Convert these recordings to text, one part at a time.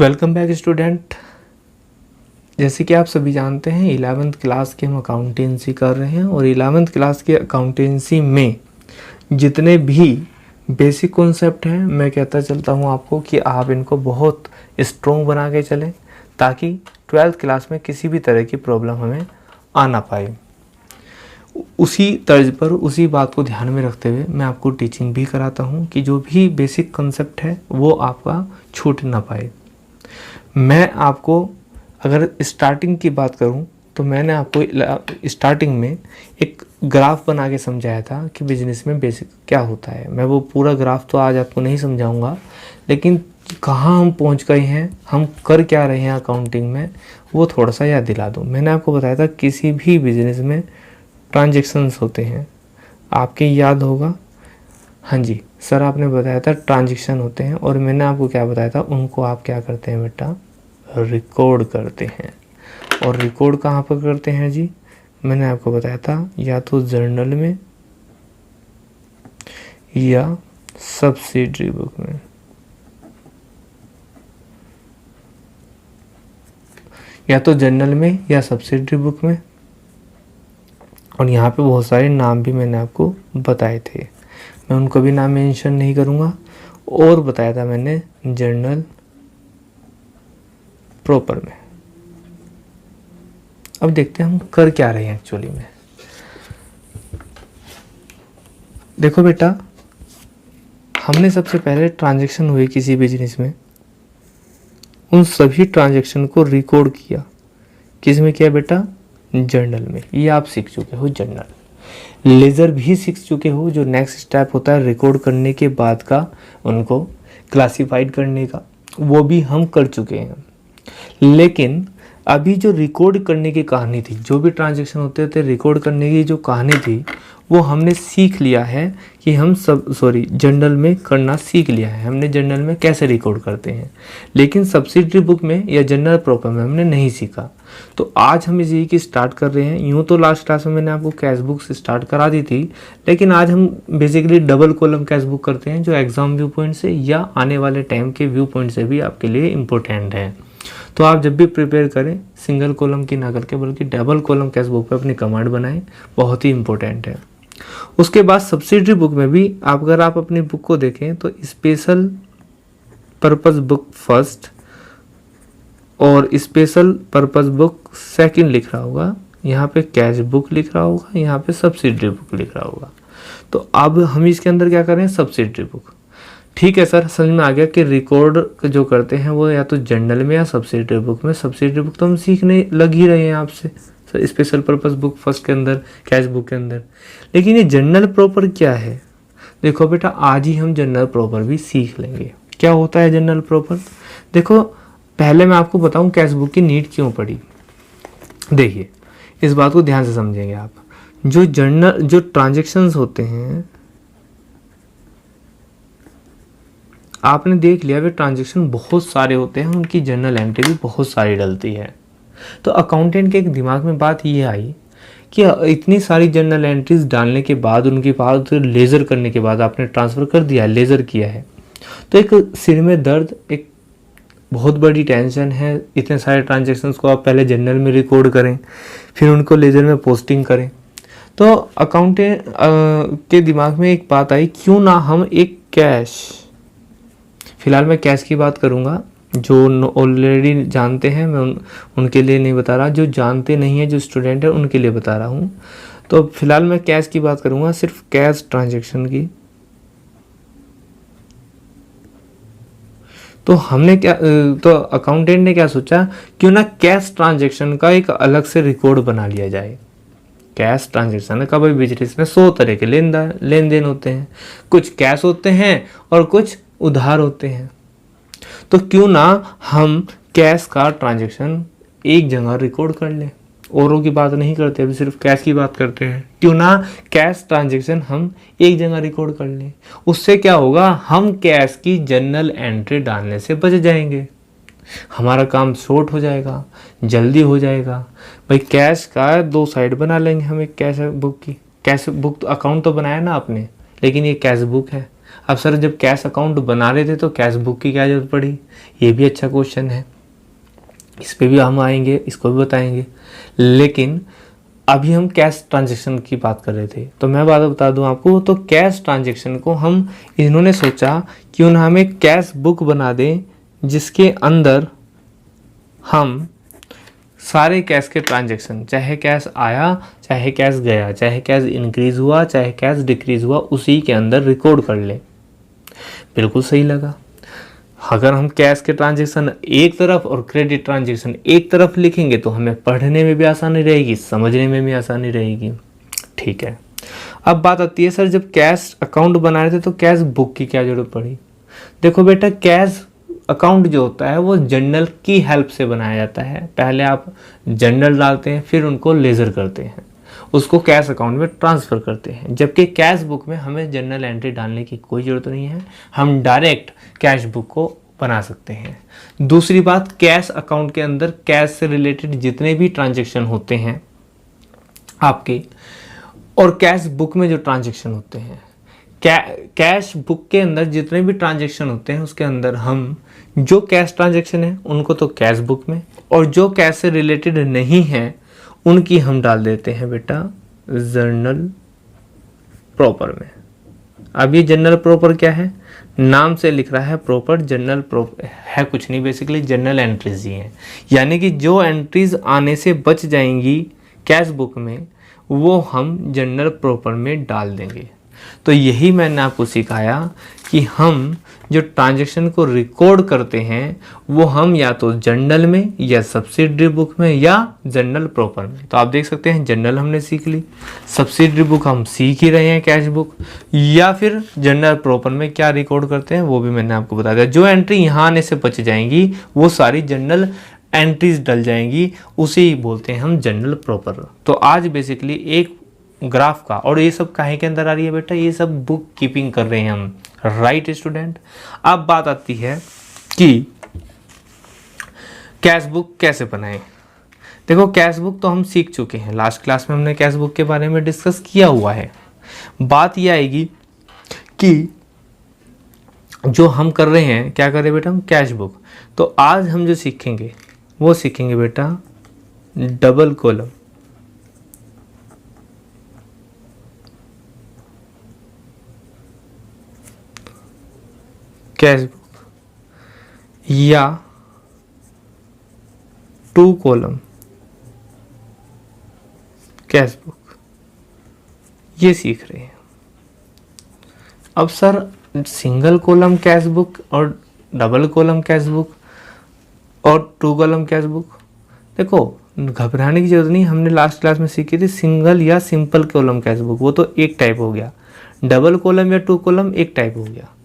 Welcome back student. जैसे कि आप सभी जानते हैं 11th क्लास की हम अकाउंटेंसी कर रहे हैं और 11th क्लास की अकाउंटेंसी में जितने भी बेसिक कॉन्सेप्ट हैं मैं कहता चलता हूं आपको कि आप इनको बहुत स्ट्रॉन्ग बना के चलें ताकि 12th क्लास में किसी भी तरह की प्रॉब्लम हमें आ ना पाए। उसी तर्ज पर उसी बात को ध्यान में रखते हुए मैं आपको टीचिंग भी कराता हूं कि जो भी बेसिक कॉन्सेप्ट है वो आपका छूट ना पाए। मैं आपको अगर स्टार्टिंग की बात करूं तो मैंने आपको स्टार्टिंग में एक ग्राफ बना के समझाया था कि बिजनेस में बेसिक क्या होता है। मैं वो पूरा ग्राफ तो आज आपको नहीं समझाऊंगा, लेकिन कहाँ हम पहुंच गए हैं, हम कर क्या रहे हैं अकाउंटिंग में, वो थोड़ा सा याद दिला दूं। मैंने आपको बताया था किसी भी बिजनेस में ट्रांजेक्शन्स होते हैं, आपके याद होगा। हाँ जी सर, आपने बताया था ट्रांजेक्शन होते हैं और मैंने आपको क्या बताया था, उनको आप क्या करते हैं बेटा, रिकॉर्ड करते हैं। और रिकॉर्ड कहाँ पर करते हैं जी, मैंने आपको बताया था या तो जर्नल में या सब्सिडरी बुक में। या तो जर्नल में या सब्सिडरी बुक में। और यहाँ पे बहुत सारे नाम भी मैंने आपको बताए थे, मैं उनको भी नाम मेंशन नहीं करूँगा। और बताया था मैंने जर्नल प्रॉपर में। अब देखते हैं हम कर क्या रहे हैं एक्चुअली में। देखो बेटा, हमने सबसे पहले ट्रांजैक्शन हुई किसी बिजनेस में, उन सभी ट्रांजैक्शन को रिकॉर्ड किया। किस में किया बेटा, जर्नल में। ये आप सीख चुके हो जर्नल। लेजर भी सीख चुके हो, जो नेक्स्ट स्टेप होता है रिकॉर्ड करने के बाद का, उनको क्लासिफाइड करने का, वो भी हम कर चुके हैं। लेकिन अभी जो रिकॉर्ड करने की कहानी थी, जो भी ट्रांजैक्शन होते थे रिकॉर्ड करने की जो कहानी थी, वो हमने सीख लिया है कि हम जर्नल में करना सीख लिया है। हमने जर्नल में कैसे रिकॉर्ड करते हैं, लेकिन सब्सिडरी बुक में या जर्नल प्रॉपर में हमने नहीं सीखा। तो आज हम इसी की स्टार्ट कर रहे हैं। यूँ तो लास्ट क्लास में मैंने आपको कैश बुक से स्टार्ट करा दी थी, लेकिन आज हम basically double column cash book करते हैं, जो एग्जाम व्यू पॉइंट से या आने वाले टाइम के व्यू पॉइंट से भी आपके लिए इम्पोर्टेंट है। तो आप जब भी प्रिपेयर करें सिंगल कॉलम की ना करके बल्कि डबल कॉलम कैश बुक पे अपनी कमांड बनाएं, बहुत ही इंपॉर्टेंट है। उसके बाद सब्सिडरी बुक में भी अगर आप अपनी बुक को देखें तो स्पेशल पर्पस बुक फर्स्ट और स्पेशल पर्पस बुक सेकंड लिख रहा होगा, यहाँ पे कैश बुक लिख रहा होगा, यहाँ पे सब्सिडरी बुक लिख रहा होगा। तो अब हम इसके अंदर क्या करें, सब्सिडरी बुक। ठीक है सर, समझ में आ गया कि रिकॉर्ड जो करते हैं वो या तो जर्नल में या सब्सिडरी बुक में। सब्सिडरी बुक तो हम सीखने लग ही रहे हैं आपसे sir, special purpose book first के अंदर, कैश बुक के अंदर। लेकिन ये जर्नल प्रॉपर क्या है, देखो बेटा आज ही हम जर्नल प्रॉपर भी सीख लेंगे। क्या होता है जर्नल प्रॉपर, देखो पहले मैं आपको बताऊं कैश बुक की नीड क्यों पड़ी। देखिए इस बात को ध्यान से समझेंगे आप। जो ट्रांजेक्शन्स होते हैं, आपने देख लिया वे ट्रांजेक्शन बहुत सारे होते हैं, उनकी जर्नल एंट्री भी बहुत सारी डलती है। तो अकाउंटेंट के एक दिमाग में बात ये आई कि इतनी सारी जर्नल एंट्रीज डालने के बाद, उनके बाद लेज़र करने के बाद आपने ट्रांसफ़र कर दिया, लेज़र किया है, तो एक सिर में दर्द, एक बहुत बड़ी टेंशन है। इतने सारे ट्रांजेक्शन्स को आप पहले जर्नल में रिकॉर्ड करें, फिर उनको लेज़र में पोस्टिंग करें। तो अकाउंटेंट के दिमाग में एक बात आई, क्यों ना हम एक कैश, फिलहाल मैं कैश की बात करूंगा, जो ऑलरेडी जानते हैं मैं उनके लिए नहीं बता रहा, जो जानते नहीं है, जो स्टूडेंट है उनके लिए बता रहा हूं। तो फिलहाल मैं कैश की बात करूंगा, सिर्फ कैश ट्रांजैक्शन की। तो तो अकाउंटेंट ने क्या सोचा, क्यों ना कैश ट्रांजैक्शन का एक अलग से रिकॉर्ड बना लिया जाए। कैश ट्रांजैक्शन का भाई बिजनेस में 100 तरह के लेन देन होते हैं, कुछ कैश होते हैं और कुछ उधार होते हैं। तो क्यों ना हम कैश का ट्रांजैक्शन एक जगह रिकॉर्ड कर लें, औरों की बात नहीं करते, अभी सिर्फ कैश की बात करते हैं। क्यों ना कैश ट्रांजैक्शन हम एक जगह रिकॉर्ड कर लें। उससे क्या होगा, हम कैश की जर्नल एंट्री डालने से बच जाएंगे, हमारा काम शॉर्ट हो जाएगा, जल्दी हो जाएगा। भाई कैश का 2 साइड बना लेंगे हम एक कैश बुक की। कैश बुक अकाउंट तो बनाया ना आपने, लेकिन ये कैश बुक है। अब सर जब कैश अकाउंट बना रहे थे तो कैश बुक की क्या जरूरत पड़ी, ये भी अच्छा क्वेश्चन है, इस पे भी हम आएंगे, इसको भी बताएंगे। लेकिन अभी हम कैश ट्रांजैक्शन की बात कर रहे थे, तो मैं बात बता दूं आपको, तो कैश ट्रांजैक्शन को हम इन्होंने सोचा क्यों ना हम एक कैश बुक बना दें जिसके अंदर हम सारे कैश के ट्रांजैक्शन, चाहे कैश आया चाहे कैश गया, चाहे कैश इंक्रीज हुआ चाहे कैश डिक्रीज हुआ, उसी के अंदर रिकॉर्ड कर ले। बिल्कुल सही लगा। अगर हम कैश के ट्रांजैक्शन एक तरफ और क्रेडिट ट्रांजैक्शन एक तरफ लिखेंगे तो हमें पढ़ने में भी आसानी रहेगी, समझने में भी आसानी रहेगी। ठीक है, अब बात आती है सर जब कैश अकाउंट बना रहे थे तो कैश बुक की क्या जरूरत पड़ी। देखो बेटा, कैश अकाउंट जो होता है वो जर्नल की हेल्प से बनाया जाता है। पहले आप जर्नल डालते हैं, फिर उनको लेजर करते हैं, उसको कैश अकाउंट में ट्रांसफ़र करते हैं। जबकि कैश बुक में हमें जर्नल एंट्री डालने की कोई ज़रूरत नहीं है, हम डायरेक्ट कैश बुक को बना सकते हैं। दूसरी बात, कैश अकाउंट के अंदर कैश से रिलेटेड जितने भी ट्रांजैक्शन होते हैं आपके, और कैश बुक में जो ट्रांजैक्शन होते हैं, कैश बुक के अंदर जितने भी ट्रांजैक्शन होते हैं उसके अंदर हम जो कैश ट्रांजैक्शन है उनको तो कैश बुक में, और जो कैश से रिलेटेड नहीं है उनकी हम डाल देते हैं बेटा जर्नल प्रॉपर में। अब ये जर्नल प्रॉपर क्या है, नाम से लिख रहा है प्रॉपर, जर्नल प्रॉपर है कुछ नहीं, बेसिकली जर्नल एंट्रीज ही हैं। यानी कि जो एंट्रीज आने से बच जाएंगी कैश बुक में वो हम जर्नल प्रॉपर में डाल देंगे। तो यही मैंने आपको सिखाया कि हम जो ट्रांजैक्शन को रिकॉर्ड करते हैं वो हम या तो जर्नल में या सब्सिडरी बुक में या जर्नल प्रॉपर में। तो आप देख सकते हैं जर्नल हमने सीख ली, सब्सिडरी बुक हम सीख ही रहे हैं कैश बुक, या फिर जर्नल प्रॉपर में क्या रिकॉर्ड करते हैं वो भी मैंने आपको बता दिया। जो एंट्री यहाँ आने से बच जाएंगी वो सारी जर्नल एंट्रीज डल जाएंगी, उसे ही बोलते हैं हम जर्नल प्रॉपर। तो आज बेसिकली एक ग्राफ का, और ये सब काहे के अंदर आ रही है बेटा, ये सब बुक कीपिंग कर रहे हैं हम, राइट स्टूडेंट। अब बात आती है कि कैश बुक कैसे बनाएं। देखो कैश बुक तो हम सीख चुके हैं, लास्ट क्लास में हमने कैश बुक के बारे में डिस्कस किया हुआ है। बात ये आएगी कि जो हम कर रहे हैं, क्या कर रहे हैं बेटा, हम कैश बुक। तो आज हम जो सीखेंगे वो सीखेंगे बेटा डबल कॉलम कैश बुक या टू कॉलम कैश बुक, ये सीख रहे हैं। अब sir single column cash book और डबल कॉलम कैश बुक और टू कॉलम कैश बुक, देखो घबराने की जरूरत नहीं, हमने लास्ट क्लास में सीखी थी सिंगल या सिंपल कॉलम कैश बुक, वो तो एक टाइप हो गया। डबल कॉलम या टू कॉलम एक टाइप हो गया।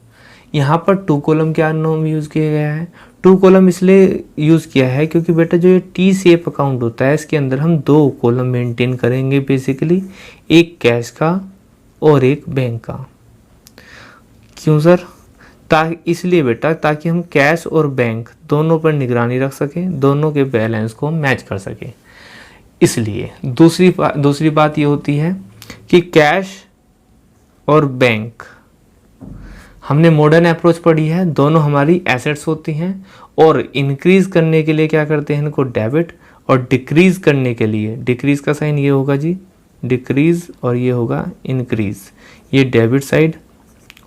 यहाँ पर टू कॉलम क्या नाम यूज़ किया गया है, टू कॉलम इसलिए यूज़ किया है क्योंकि बेटा जो ये टी शेप अकाउंट होता है इसके अंदर हम दो कॉलम मेंटेन करेंगे बेसिकली, एक कैश का और एक बैंक का। क्यों सर, इसलिए बेटा ताकि हम कैश और बैंक दोनों पर निगरानी रख सकें, दोनों के बैलेंस को मैच कर सकें। इसलिए दूसरी बात ये होती है कि कैश और बैंक, हमने मॉडर्न अप्रोच पढ़ी है, दोनों हमारी एसेट्स होती हैं, और इंक्रीज करने के लिए क्या करते हैं इनको डेबिट, और डिक्रीज करने के लिए, डिक्रीज का साइन ये होगा जी डिक्रीज और ये होगा इंक्रीज, ये डेबिट साइड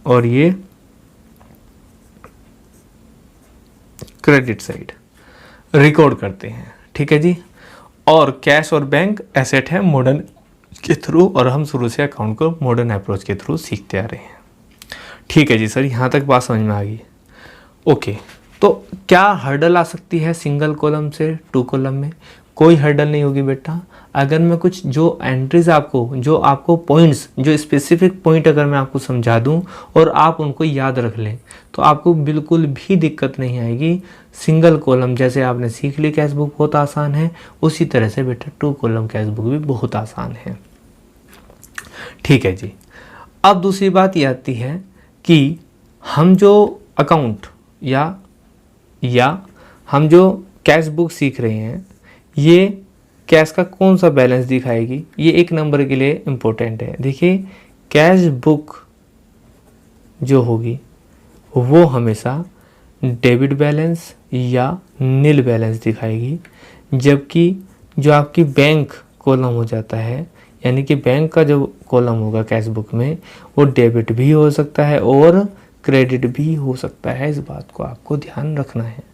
और ये क्रेडिट साइड रिकॉर्ड करते हैं। ठीक है जी, और कैश और बैंक एसेट है मॉडर्न के थ्रू, और हम शुरू से अकाउंट को मॉडर्न अप्रोच के थ्रू सीखते आ रहे हैं। ठीक है जी सर, यहाँ तक बात समझ में आ गई। ओके, तो क्या हर्डल आ सकती है सिंगल कॉलम से टू कॉलम में? कोई हर्डल नहीं होगी बेटा। अगर मैं कुछ जो एंट्रीज जो आपको पॉइंट्स, जो स्पेसिफिक पॉइंट अगर मैं आपको समझा दूं और आप उनको याद रख लें तो आपको बिल्कुल भी दिक्कत नहीं आएगी। सिंगल कॉलम जैसे आपने सीख ली कैश बुक बहुत आसान है, उसी तरह से बेटा टू कॉलम कैश बुक भी बहुत आसान है। ठीक है जी, अब दूसरी बात ये आती है कि हम जो अकाउंट या हम जो कैश बुक सीख रहे हैं ये कैश का कौन सा बैलेंस दिखाएगी, ये एक नंबर के लिए इम्पोर्टेंट है। देखिए कैश बुक जो होगी वो हमेशा डेबिट बैलेंस या नील बैलेंस दिखाएगी, जबकि जो आपकी बैंक कॉलम हो जाता है, यानी कि बैंक का जो कॉलम होगा कैश बुक में, वो डेबिट भी हो सकता है और क्रेडिट भी हो सकता है। इस बात को आपको ध्यान रखना है।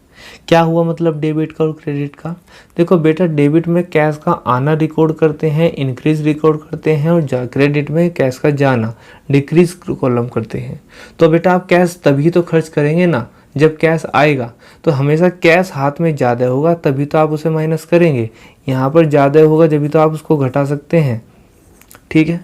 क्या हुआ मतलब डेबिट का और क्रेडिट का? देखो बेटा, डेबिट में कैश का आना रिकॉर्ड करते हैं, इंक्रीज रिकॉर्ड करते हैं, और क्रेडिट में कैश का जाना डिक्रीज कॉलम करते हैं। तो बेटा आप कैश तभी तो खर्च करेंगे ना जब कैश आएगा। तो हमेशा कैश हाथ में ज़्यादा होगा तभी तो आप उसे माइनस करेंगे, यहाँ पर ज़्यादा होगा जब तो आप उसको घटा सकते हैं। ठीक है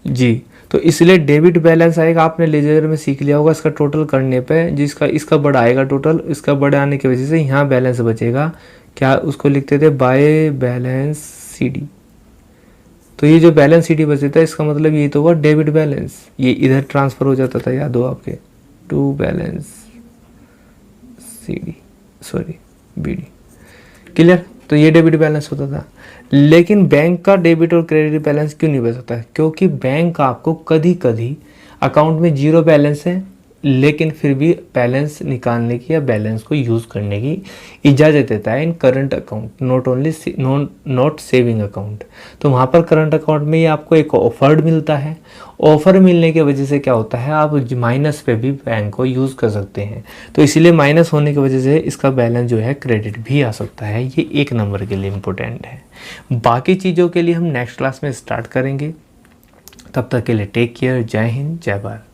जी। तो इसलिए डेबिट बैलेंस आएगा, आपने लेजर में सीख लिया होगा, इसका टोटल करने पे जिसका इसका बड़ा आएगा टोटल, इसका बड़ा आने की वजह से यहाँ बैलेंस बचेगा। क्या उसको लिखते थे? By balance CD। तो ये जो बैलेंस CD बचता है इसका मतलब ये तो हुआ डेबिट बैलेंस, ये इधर ट्रांसफर हो जाता था, याद हो आपके, to balance CD sorry BD। Clear? तो ये डेबिट बैलेंस होता था। लेकिन बैंक का डेबिट और क्रेडिट बैलेंस क्यों नहीं बचता है? क्योंकि बैंक आपको कभी कभी अकाउंट में जीरो बैलेंस है लेकिन फिर भी बैलेंस निकालने की या बैलेंस को यूज़ करने की इजाज़त देता है in current account, not saving account. तो वहाँ पर करंट अकाउंट में ये आपको एक ऑफर मिलता है। ऑफर मिलने की वजह से क्या होता है, आप माइनस पे भी बैंक को यूज़ कर सकते हैं। तो इसीलिए माइनस होने की वजह से इसका बैलेंस जो है क्रेडिट भी आ सकता है। ये 1 नंबर के लिए इम्पोर्टेंट है। बाकी चीज़ों के लिए हम नेक्स्ट क्लास में स्टार्ट करेंगे। तब तक के लिए टेक केयर। जय हिंद, जय भारत।